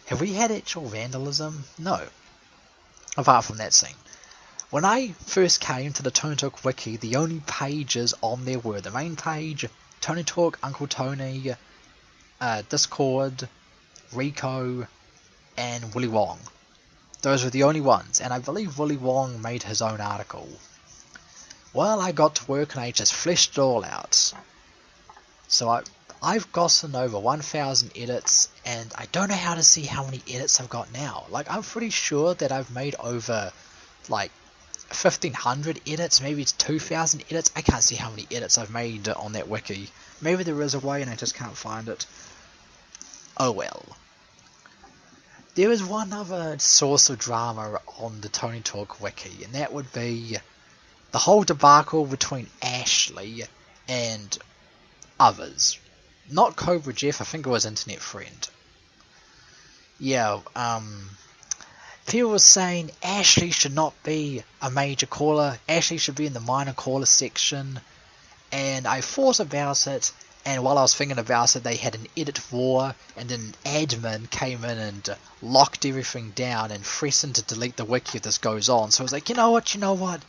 Have we had actual vandalism? No. Apart from that scene. When I first came to the TonyTalk Wiki, the only pages on there were the main page, TonyTalk, Uncle Tony, Discord, Rico, and Willy Wong. Those were the only ones, and I believe Willy Wong made his own article. Well, I got to work and I just fleshed it all out. So I've gotten over 1,000 edits, and I don't know how to see how many edits I've got now. Like, I'm pretty sure that I've made over, like, 1,500 edits, maybe it's 2,000 edits. I can't see how many edits I've made on that wiki. Maybe there is a way and I just can't find it. Oh well. There is one other source of drama on the TonyTalk Wiki, and that would be the whole debacle between Ashley and others. Not Cobra Jeff, I think it was Internet Friend. Yeah, people were saying Ashley should not be a major caller, Ashley should be in the minor caller section, and I thought about it, and while I was thinking about it, they had an edit war, and an admin came in and locked everything down and threatened to delete the wiki if this goes on. So I was like, you know what,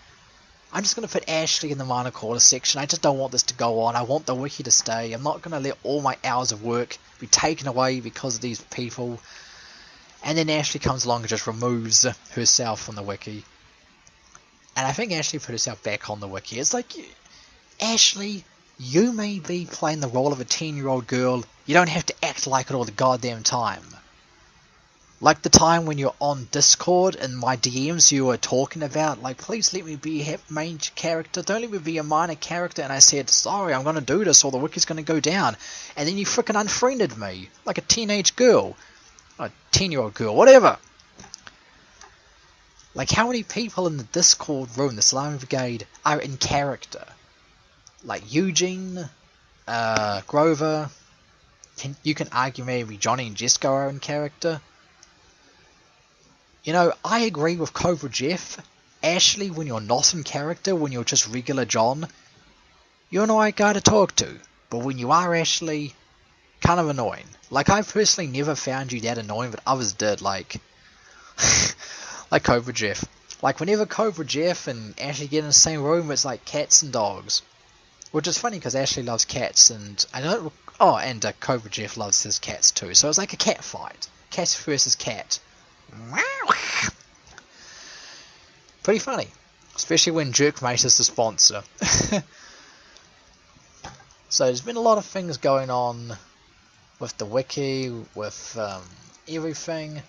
I'm just going to put Ashley in the minor caller section. I just don't want this to go on. I want the wiki to stay. I'm not going to let all my hours of work be taken away because of these people. And then Ashley comes along and just removes herself from the wiki. And I think Ashley put herself back on the wiki. It's like, Ashley, you may be playing the role of a 10-year-old girl. You don't have to act like it all the goddamn time. Like the time when you're on Discord and my DMs you were talking about, like, please let me be a main character, don't let me be a minor character, and I said, sorry, I'm going to do this or the wiki's going to go down. And then you frickin' unfriended me, like a teenage girl. A 10-year-old girl, whatever. Like, how many people in the Discord room, the Salami Brigade, are in character? Like Eugene, Grover, you can argue maybe Johnny and Jessica are in character. You know, I agree with Cobra Jeff. Ashley, when you're not in character, when you're just regular John, you're an alright guy to talk to. But when you are Ashley, kind of annoying. Like, I personally never found you that annoying, but others did, like like Cobra Jeff. Like, whenever Cobra Jeff and Ashley get in the same room, it's like cats and dogs. Which is funny, because Ashley loves cats, and Cobra Jeff loves his cats too, so it's like a cat fight. Cat versus cat. Pretty funny. Especially when Jerkmate is the sponsor. So there's been a lot of things going on with the Wiki, with everything.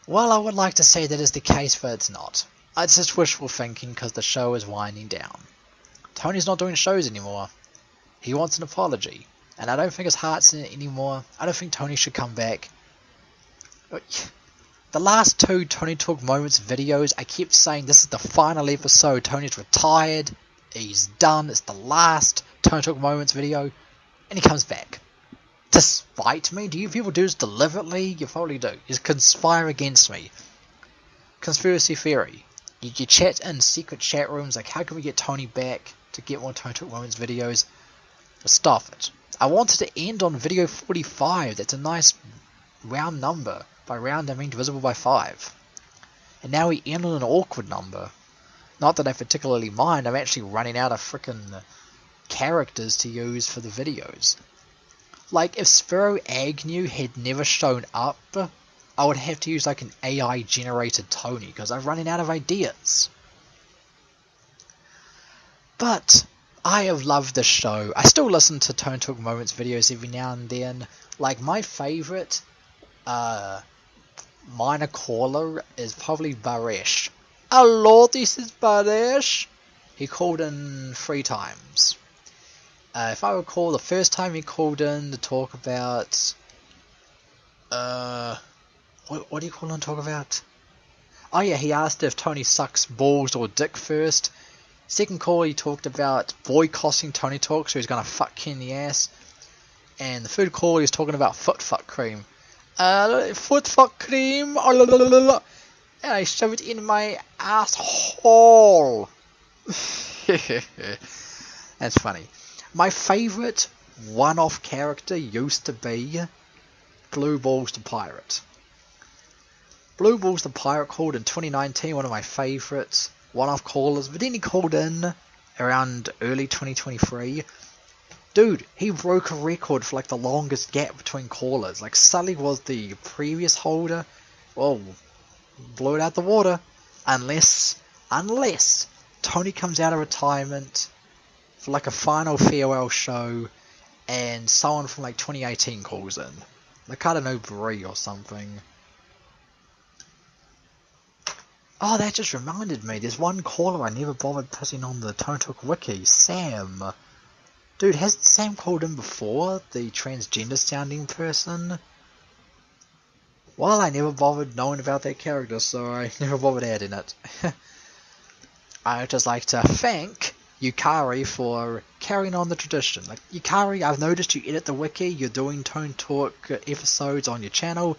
Well, I would like to say that is the case, but it's not. It's just wishful thinking because the show is winding down. Tony's not doing shows anymore. He wants an apology. And I don't think his heart's in it anymore. I don't think Tony should come back. The last 2 Tony Talk Moments videos, I kept saying this is the final episode. Tony's retired. He's done. It's the last Tony Talk Moments video. And he comes back. To spite me? Do you people do this deliberately? You probably do. You conspire against me. Conspiracy theory. You chat in secret chat rooms like, how can we get Tony back to get more Tony Talk Moments videos? But stop it. I wanted to end on video 45. That's a nice round number. By round I mean divisible by 5. And now we end on an awkward number. Not that I particularly mind. I'm actually running out of frickin' characters to use for the videos. Like, if Spiro Agnew had never shown up, I would have to use like an AI generated Tony, because I'm running out of ideas. But I have loved this show. I still listen to Tony Talk Moments videos every now and then. Like, my favourite minor caller is probably Baresh. Hello, this is Baresh. He called in 3 times. If I recall, the first time he called in to talk about... What do you call him to talk about? Oh yeah, he asked if Tony sucks balls or dick first. Second call, he talked about boycotting Tony Talk, so he's gonna fuck you in the ass. And the third call, he was talking about foot fuck cream. Foot fuck cream, and I shove it in my asshole. That's funny. My favourite one-off character used to be Blue Balls the Pirate. Blue Balls the Pirate called in 2019, one of my favourite one-off callers, but then he called in around early 2023. Dude, he broke a record for like the longest gap between callers. Like, Sully was the previous holder. Well, blew it out the water. Unless Tony comes out of retirement for like a final farewell show and someone from like 2018 calls in. Like, I don't know, Brie or something. Oh, that just reminded me. There's one caller I never bothered putting on the TonyTalk Wiki. Sam. Dude, hasn't Sam called in before? The transgender sounding person? Well, I never bothered knowing about that character, so I never bothered adding it. I'd just like to thank Yukari for carrying on the tradition. Like, Yukari, I've noticed you edit the wiki, you're doing TonyTalk episodes on your channel.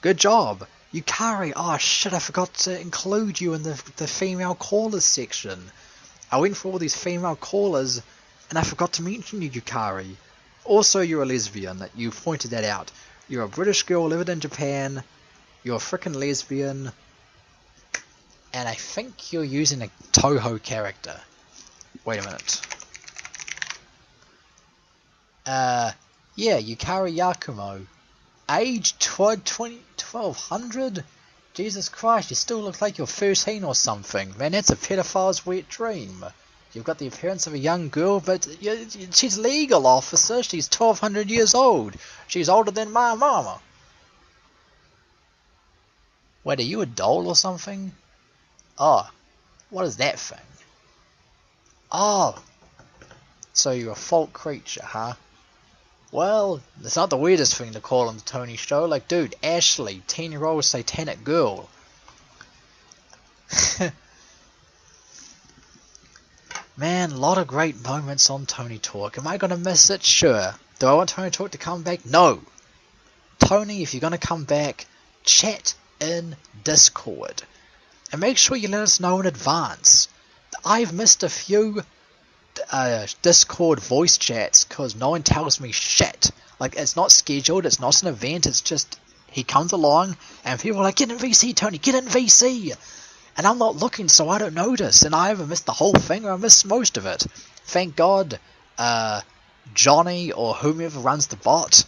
Good job. Yukari, oh shit, I forgot to include you in the female callers section. I went for all these female callers, and I forgot to mention you, Yukari. Also, you're a lesbian. You pointed that out. You're a British girl living in Japan. You're a frickin' lesbian. And I think you're using a Toho character. Wait a minute. Yeah, Yukari Yakumo. Age 1200? Jesus Christ, you still look like you're 13 or something. Man, that's a pedophile's wet dream. You've got the appearance of a young girl, but she's legal, officer. She's 1200 years old. She's older than my mama. Wait, are you a doll or something? Oh, what is that thing? Oh, so you're a folk creature, huh? Well, it's not the weirdest thing to call on the Tony show. Like, dude, Ashley, 10-year-old satanic girl. Man, a lot of great moments on Tony Talk. Am I going to miss it? Sure. Do I want Tony Talk to come back? No. Tony, if you're going to come back, chat in Discord. And make sure you let us know in advance. I've missed a few Discord voice chats because no one tells me shit. Like, it's not scheduled, it's not an event, it's just he comes along and people are like, get in VC, Tony, get in VC. And I'm not looking, so I don't notice. And I either missed the whole thing or I missed most of it. Thank God, Johnny or whomever runs the bot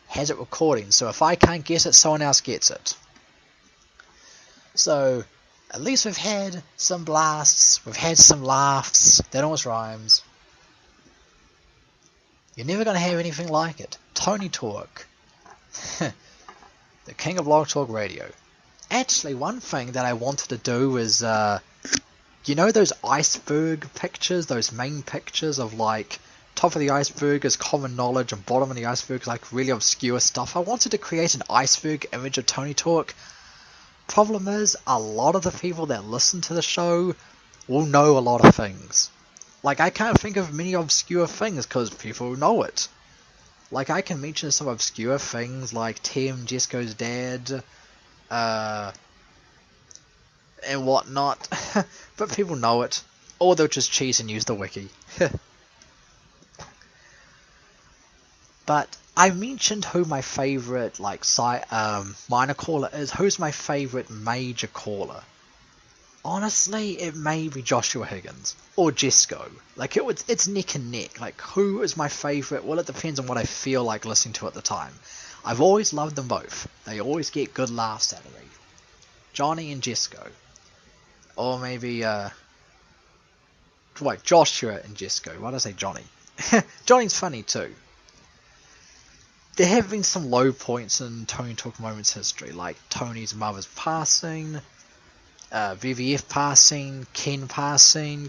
has it recording. So if I can't get it, someone else gets it. So, at least we've had some blasts, we've had some laughs, that almost rhymes. You're never going to have anything like it. TonyTalk. The king of blog talk radio. Actually, one thing that I wanted to do is, you know those iceberg pictures, those main pictures of like, top of the iceberg is common knowledge and bottom of the iceberg is like really obscure stuff. I wanted to create an iceberg image of TonyTalk. Problem is, a lot of the people that listen to the show will know a lot of things. Like, I can't think of many obscure things because people know it. Like, I can mention some obscure things like Tim, Jesco's dad, and whatnot, but people know it. Or they'll just cheat and use the wiki. But I mentioned who my favourite like minor caller is. Who's my favourite major caller? Honestly, it may be Joshua Higgins or Jesco. Like it's neck and neck. Like who is my favourite? Well, it depends on what I feel like listening to at the time. I've always loved them both. They always get good laughs out of me. Johnny and Jesco, or maybe Joshua and Jesco. Why did I say Johnny? Johnny's funny too. There have been some low points in TonyTalk Moments history, like Tony's mother's passing, VVF passing, Ken passing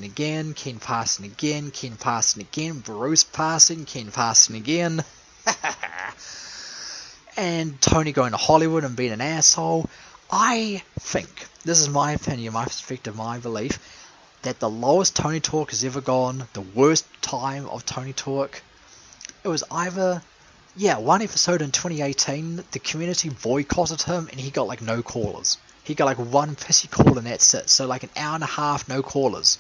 again, Ken passing again, Ken passing again, Bruce passing, Ken passing again, and Tony going to Hollywood and being an asshole. I think, this is my opinion, my perspective, my belief, that the lowest TonyTalk has ever gone, the worst time of TonyTalk, it was either... Yeah, one episode in 2018, the community boycotted him and he got like no callers. He got like one pissy call and that's it. So like an hour and a half, no callers.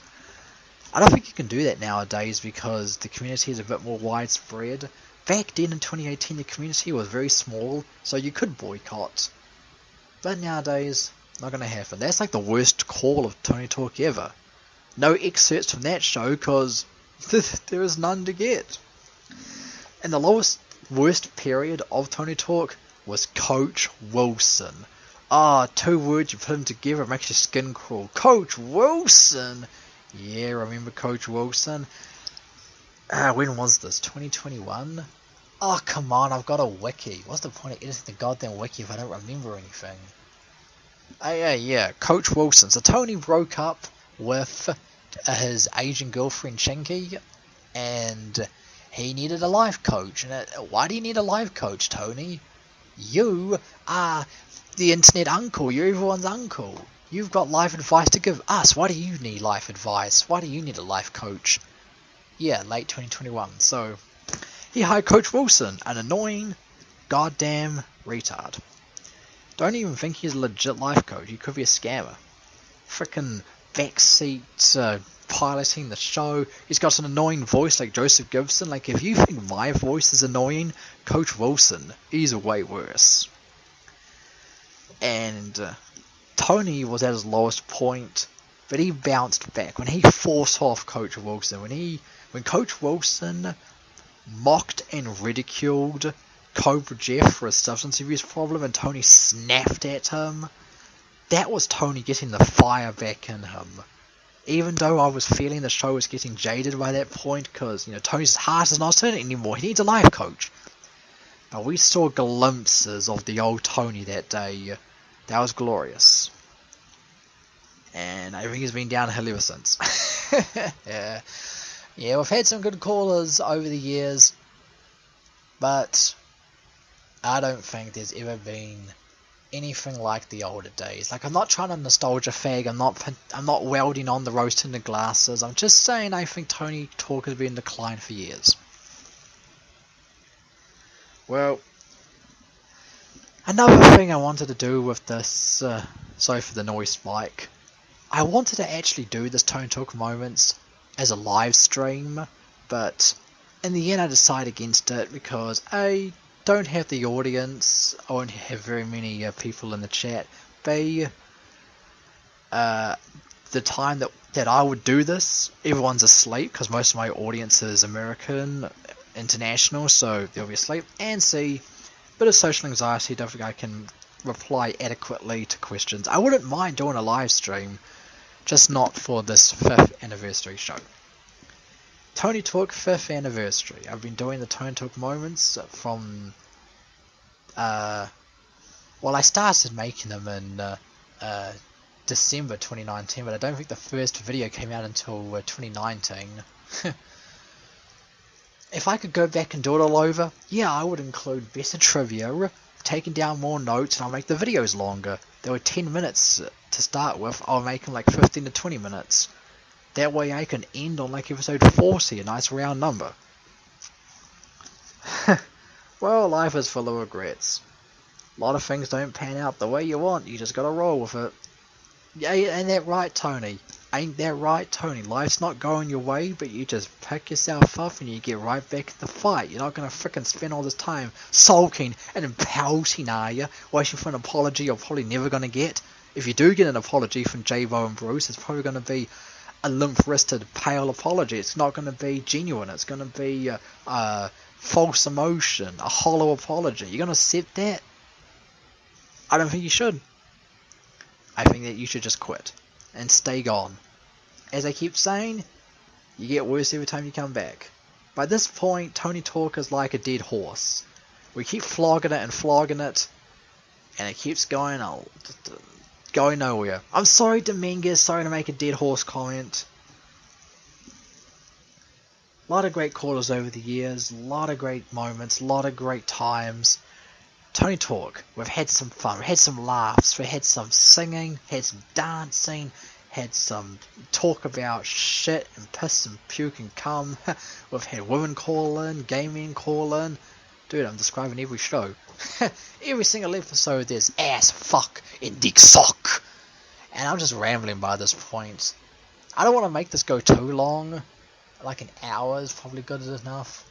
I don't think you can do that nowadays because the community is a bit more widespread. Back then in 2018, the community was very small, so you could boycott. But nowadays, not going to happen. That's like the worst call of TonyTalk ever. No excerpts from that show because there is none to get. And the worst period of TonyTalk was Coach Wilson. Two words, you put them together, it makes your skin crawl. Coach Wilson! Yeah, remember Coach Wilson? When was this? 2021? Oh, come on, I've got a wiki. What's the point of editing the goddamn wiki if I don't remember anything? Yeah, Coach Wilson. So Tony broke up with his Asian girlfriend Chinky, and... he needed a life coach. And why do you need a life coach, Tony? You are the internet uncle. You're everyone's uncle. You've got life advice to give us. Why do you need life advice? Why do you need a life coach? Yeah, late 2021. So, he hired Coach Wilson, an annoying goddamn retard. Don't even think he's a legit life coach. He could be a scammer. Frickin' backseat piloting the show. He's got an annoying voice like Joseph Gibson. Like, if you think my voice is annoying, Coach Wilson, he's way worse. And Tony was at his lowest point, but he bounced back when he forced off Coach Wilson. When Coach Wilson mocked and ridiculed Cobra Jeff for a substance abuse problem and Tony snapped at him, that was Tony getting the fire back in him. Even though I was feeling the show was getting jaded by that point, because, Tony's heart is not in it anymore. He needs a life coach. But we saw glimpses of the old Tony that day. That was glorious. And everything has been downhill ever since. Yeah, we've had some good callers over the years, but I don't think there's ever been anything like the older days. Like, I'm not trying to nostalgia fag, I'm not welding on the rose tinted glasses, I'm just saying I think TonyTalk has been in decline for years. Well, another thing I wanted to do with this, sorry for the noise spike, I wanted to actually do this TonyTalk Moments as a live stream, but in the end I decided against it because A, don't have the audience, I won't have very many people in the chat. B, the time that I would do this, everyone's asleep because most of my audience is American, international, so they'll be asleep. And C, bit of social anxiety, don't think I can reply adequately to questions. I wouldn't mind doing a live stream, just not for this 5th anniversary show. TonyTalk 5th anniversary. I've been doing the TonyTalk moments from well, I started making them in December 2019, but I don't think the first video came out until 2019. If I could go back and do it all over, yeah, I would include better trivia, taking down more notes, and I'll make the videos longer. They were 10 minutes to start with, I'll make them like 15 to 20 minutes. That way I can end on like episode 40, a nice round number. Well, life is full of regrets. A lot of things don't pan out the way you want, you just gotta roll with it. Yeah, ain't that right, Tony? Ain't that right, Tony? Life's not going your way, but you just pick yourself up and you get right back in the fight. You're not gonna frickin' spend all this time sulking and pouting, are you? Waiting for an apology you're probably never gonna get. If you do get an apology from J-Bo and Bruce, it's probably gonna be a limp-wristed, pale apology. It's not gonna be genuine. It's gonna be false emotion, a hollow apology. You're gonna accept that? I don't think you should. I think that you should just quit and stay gone. As I keep saying, you get worse every time you come back. By this point, TonyTalk is like a dead horse. We keep flogging it, and it keeps going nowhere. I'm sorry, Dominguez, sorry to make a dead horse comment. A lot of great callers over the years, a lot of great moments, a lot of great times. TonyTalk, we've had some fun, we've had some laughs, we had some singing, had some dancing, had some talk about shit and piss and puke and cum. We've had women call in, gay men call in. Dude, I'm describing every show. Every single episode there's ass, fuck, and dick sock. And I'm just rambling by this point. I don't want to make this go too long. Like an hour is probably good enough.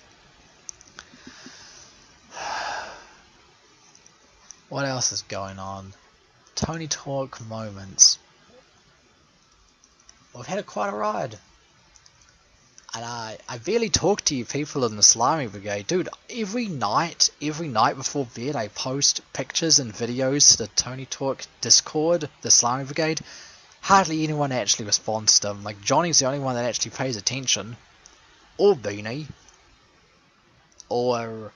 What else is going on? TonyTalk moments. We've had quite a ride. And I barely talk to you people in the Slimy Brigade. Dude, every night before bed I post pictures and videos to the TonyTalk Discord, the Slimy Brigade. Hardly anyone actually responds to them. Like, Johnny's the only one that actually pays attention. Or Beanie. Or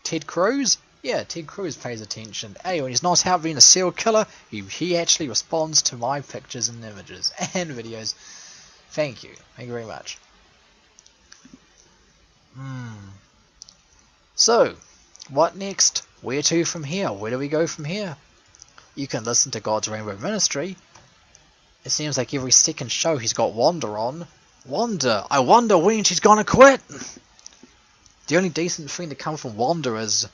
Ted Cruz? Yeah, Ted Cruz pays attention. Hey, when he's not out being a serial killer, he actually responds to my pictures and images and videos. Thank you. Thank you very much. So, what next? Where to from here? Where do we go from here? You can listen to God's Rainbow Ministry. It seems like every second show he's got Wanda on. Wanda! I wonder when she's gonna quit! The only decent thing to come from Wanda is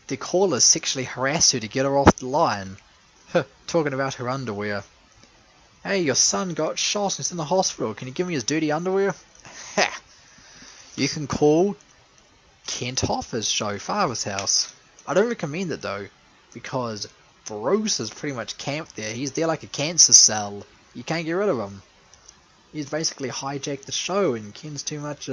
the callers sexually harass her to get her off the line. Talking about her underwear. Hey, your son got shot and he's in the hospital. Can you give me his dirty underwear? You can call Kent Hoffer's show, Father's House. I don't recommend it though, because Bruce is pretty much camped there. He's there like a cancer cell. You can't get rid of him. He's basically hijacked the show, and Kent's too much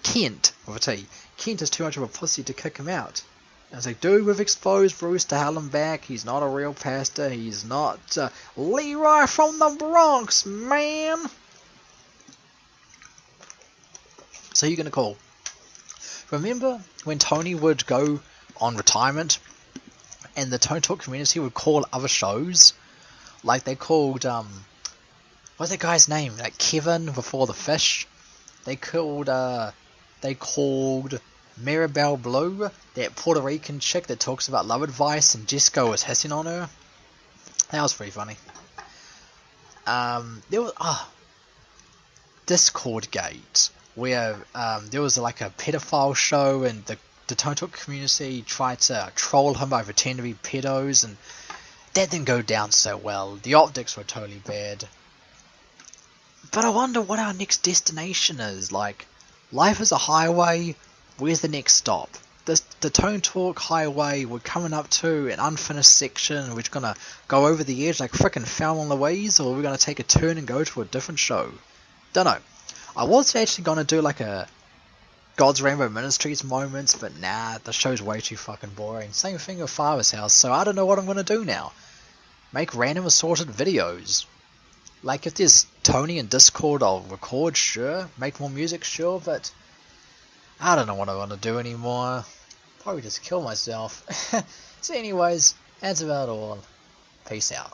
Kent, with a T. Kent is too much of a pussy to kick him out. And it's like, dude, we've exposed Bruce to hell and back. He's not a real pastor. He's not Leroy from the Bronx, man. So you're going to call. Remember when Tony would go on retirement and the TonyTalk community would call other shows? Like they called, what's that guy's name? Like Kevin before the fish? They called Maribel Blue, that Puerto Rican chick that talks about love advice, and Jessica was hissing on her. That was pretty funny. There was Discord Gate, where there was like a pedophile show, and the TonyTalk community tried to troll him by pretending to be pedos, and that didn't go down so well. The optics were totally bad. But I wonder what our next destination is. Like, life is a highway. Where's the next stop? The TonyTalk highway, we're coming up to an unfinished section. We're gonna go over the edge like frickin' Thelma and Louise, or we're gonna take a turn and go to a different show. Don't know. I was actually gonna do like a God's Rainbow Ministries moments, but nah, the show's way too fucking boring. Same thing with Father's House, so I don't know what I'm gonna do now. Make random assorted videos. Like, if there's Tony in Discord, I'll record, sure. Make more music, sure, but I don't know what I want to do anymore. Probably just kill myself. So anyways, that's about all. Peace out.